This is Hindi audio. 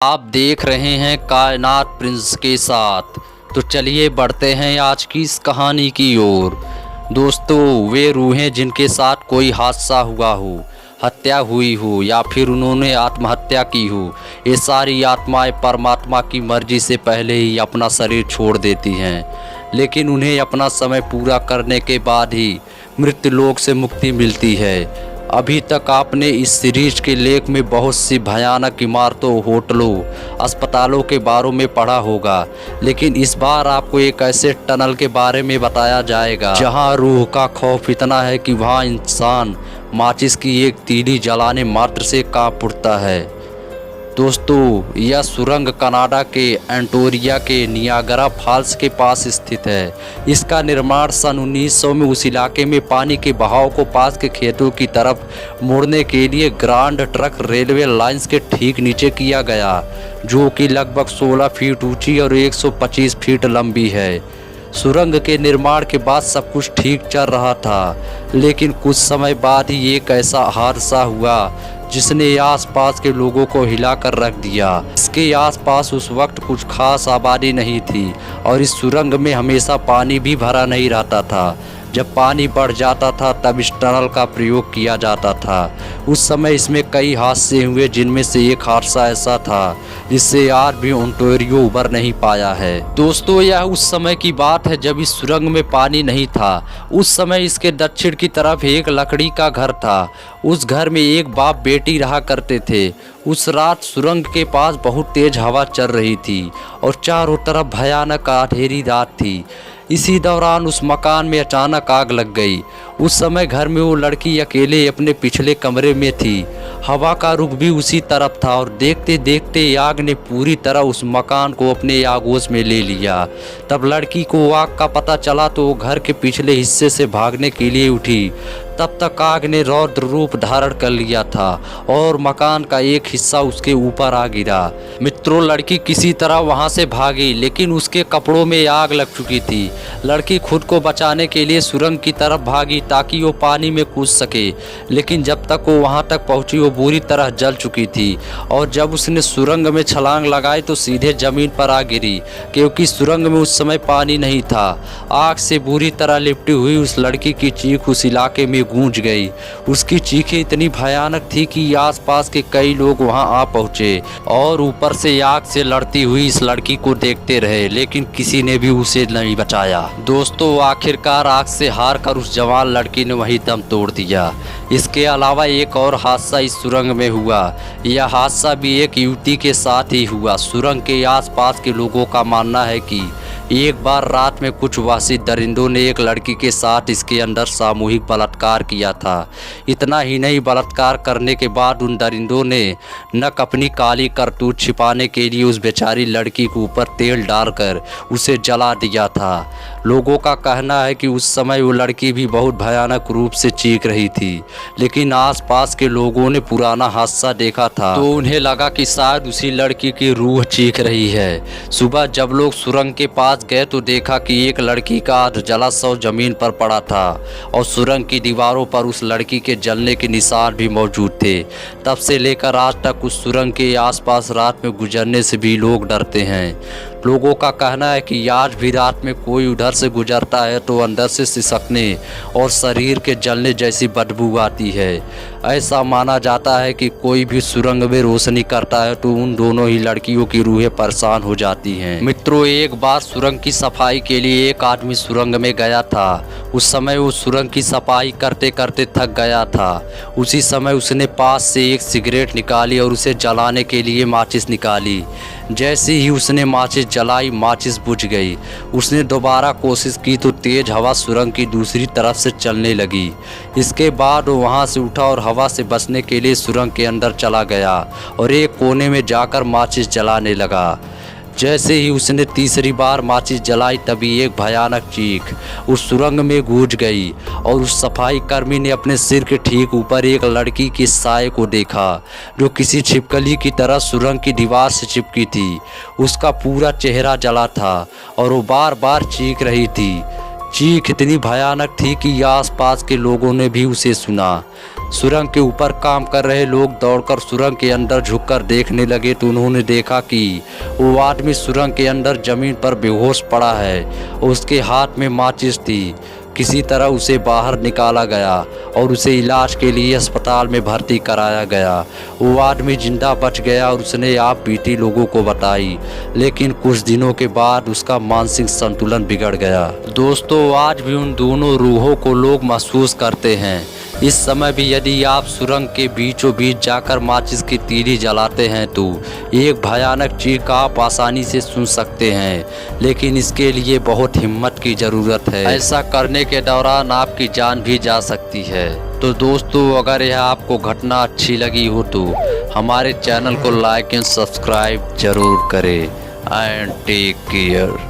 आप देख रहे हैं कायनात प्रिंस के साथ। तो चलिए बढ़ते हैं आज की इस कहानी की ओर। दोस्तों, वे रूहें जिनके साथ कोई हादसा हुआ हो, हत्या हुई हो या फिर उन्होंने आत्महत्या की हो, ये सारी आत्माएं परमात्मा की मर्जी से पहले ही अपना शरीर छोड़ देती हैं, लेकिन उन्हें अपना समय पूरा करने के बाद ही मृत्युलोक से मुक्ति मिलती है। अभी तक आपने इस सीरीज के लेख में बहुत सी भयानक इमारतों, होटलों, अस्पतालों के बारे में पढ़ा होगा, लेकिन इस बार आपको एक ऐसे टनल के बारे में बताया जाएगा जहां रूह का खौफ इतना है कि वहां इंसान माचिस की एक तीली जलाने मात्र से कांप उठता है। दोस्तों, यह सुरंग कनाडा के एंटोरिया के नियाग्रा फॉल्स के पास स्थित है। इसका निर्माण सन 1900 में उस इलाके में पानी के बहाव को पास के खेतों की तरफ मोड़ने के लिए ग्रांड ट्रक रेलवे लाइंस के ठीक नीचे किया गया, जो कि लगभग 16 फीट ऊंची और 125 फीट लंबी है। सुरंग के निर्माण के बाद सब कुछ ठीक चल रहा था, लेकिन कुछ समय बाद ही एक ऐसा हादसा हुआ जिसने आसपास के लोगों को हिलाकर रख दिया। इसके आसपास उस वक्त कुछ खास आबादी नहीं थी और इस सुरंग में हमेशा पानी भी भरा नहीं रहता था। जब पानी बढ़ जाता था तब इस टनल का प्रयोग किया जाता था। उस समय इसमें कई हादसे हुए, जिनमें से एक हादसा ऐसा था जिससे आज भी ओंटारियो उबर नहीं पाया है। दोस्तों, यह उस समय की बात है जब इस सुरंग में पानी नहीं था। उस समय इसके दक्षिण की तरफ एक लकड़ी का घर था। उस घर में एक बाप बेटी रहा करते थे। उस रात सुरंग के पास बहुत तेज हवा चल रही थी और चारों तरफ भयानक अंधेरी रात थी। इसी दौरान उस मकान में अचानक आग लग गई। उस समय घर में वो लड़की अकेले अपने पिछले कमरे में थी। हवा का रुख भी उसी तरफ था और देखते देखते आग ने पूरी तरह उस मकान को अपने आगोश में ले लिया। तब लड़की को आग का पता चला तो वो घर के पिछले हिस्से से भागने के लिए उठी। तब तक आग ने रौद्र रूप धारण कर लिया था और मकान का एक हिस्सा उसके ऊपर आ गिरा। मित्रों, लड़की किसी तरह वहां से भागी, लेकिन उसके कपड़ों में आग लग चुकी थी। लड़की खुद को बचाने के लिए सुरंग की तरफ भागी ताकि वो पानी में कूद सके, लेकिन जब तक वो वहां तक पहुंची वो बुरी तरह जल चुकी थी और जब उसने सुरंग में छलांग लगाई तो सीधे जमीन पर आ गिरी, क्योंकि सुरंग में उस समय पानी नहीं था। आग से बुरी तरह लिपटी हुई उस लड़की की चीख उस इलाके में गूंज गई। उसकी चीखें इतनी भयानक थी कि आसपास के कई लोग वहां आ पहुंचे और ऊपर से आग से लड़ती हुई इस लड़की को देखते रहे, लेकिन किसी ने भी उसे नहीं बचाया। दोस्तों, आखिरकार आग से हार कर उस जवान लड़की ने वही दम तोड़ दिया। इसके अलावा एक और हादसा इस सुरंग में हुआ। यह हादसा भी एक युवती के साथ ही हुआ। सुरंग के आसपास के लोगों का मानना है कि एक बार रात में कुछ वासी दरिंदों ने एक लड़की के साथ इसके अंदर सामूहिक बलात्कार किया था। इतना ही नहीं, बलात्कार करने के बाद उन दरिंदों ने नक अपनी काली करतूत छिपाने के लिए उस बेचारी लड़की के ऊपर तेल डालकर उसे जला दिया था। लोगों का कहना है कि उस समय वो लड़की भी बहुत भयानक रूप से चीख रही थी, लेकिन आसपास के लोगों ने पुराना हादसा देखा था तो उन्हें लगा कि शायद उसी लड़की की रूह चीख रही है। सुबह जब लोग सुरंग के पास गए तो देखा कि एक लड़की का आध जला शव जमीन पर पड़ा था और सुरंग की दीवारों पर उस लड़की के जलने के निशान भी मौजूद थे। तब से लेकर आज तक उस सुरंग के आसपास रात में गुजरने से भी लोग डरते हैं। लोगों का कहना है कि आज भी रात में कोई उधर से गुजरता है तो अंदर से सिसकने और शरीर के जलने जैसी बदबू आती है। ऐसा माना जाता है कि कोई भी सुरंग में रोशनी करता है तो उन दोनों ही लड़कियों की रूहें परेशान हो जाती हैं। मित्रों, एक बार सुरंग की सफाई के लिए एक आदमी सुरंग में गया था। उस समय वो सुरंग की सफाई करते करते थक गया था। उसी समय उसने पास से एक सिगरेट निकाली और उसे जलाने के लिए माचिस निकाली। जैसे ही उसने माचिस जलाई, माचिस बुझ गई। उसने दोबारा कोशिश की तो तेज हवा सुरंग की दूसरी तरफ से चलने लगी। इसके बाद वो वहां से उठा और हवा से बचने के लिए सुरंग के अंदर चला गया और एक कोने में जाकर माचिस जलाने लगा। जैसे ही उसने तीसरी बार माचिस जलाई तभी एक भयानक चीख उस सुरंग में गूंज गई और उस सफाई कर्मी ने अपने सिर के ठीक ऊपर एक लड़की के साए को देखा जो किसी छिपकली की तरह सुरंग की दीवार से चिपकी थी। उसका पूरा चेहरा जला था और वो बार बार चीख रही थी। चीख इतनी भयानक थी कि आसपास के लोगों ने भी उसे सुना। सुरंग के ऊपर काम कर रहे लोग दौड़कर सुरंग के अंदर झुककर देखने लगे तो उन्होंने देखा कि वो आदमी सुरंग के अंदर जमीन पर बेहोश पड़ा है। उसके हाथ में माचिस थी। किसी तरह उसे बाहर निकाला गया और उसे इलाज के लिए अस्पताल में भर्ती कराया गया। वो आदमी जिंदा बच गया और उसने आप बीती लोगों को बताई, लेकिन कुछ दिनों के बाद उसका मानसिक संतुलन बिगड़ गया। दोस्तों, आज भी उन दोनों रूहों को लोग महसूस करते हैं। इस समय भी यदि आप सुरंग के बीचों बीच जाकर माचिस की तीली जलाते हैं तो एक भयानक चीख आप आसानी से सुन सकते हैं, लेकिन इसके लिए बहुत हिम्मत की ज़रूरत है। ऐसा करने के दौरान आपकी जान भी जा सकती है। तो दोस्तों, अगर यह आपको घटना अच्छी लगी हो तो हमारे चैनल को लाइक एंड सब्सक्राइब जरूर करें। And take care.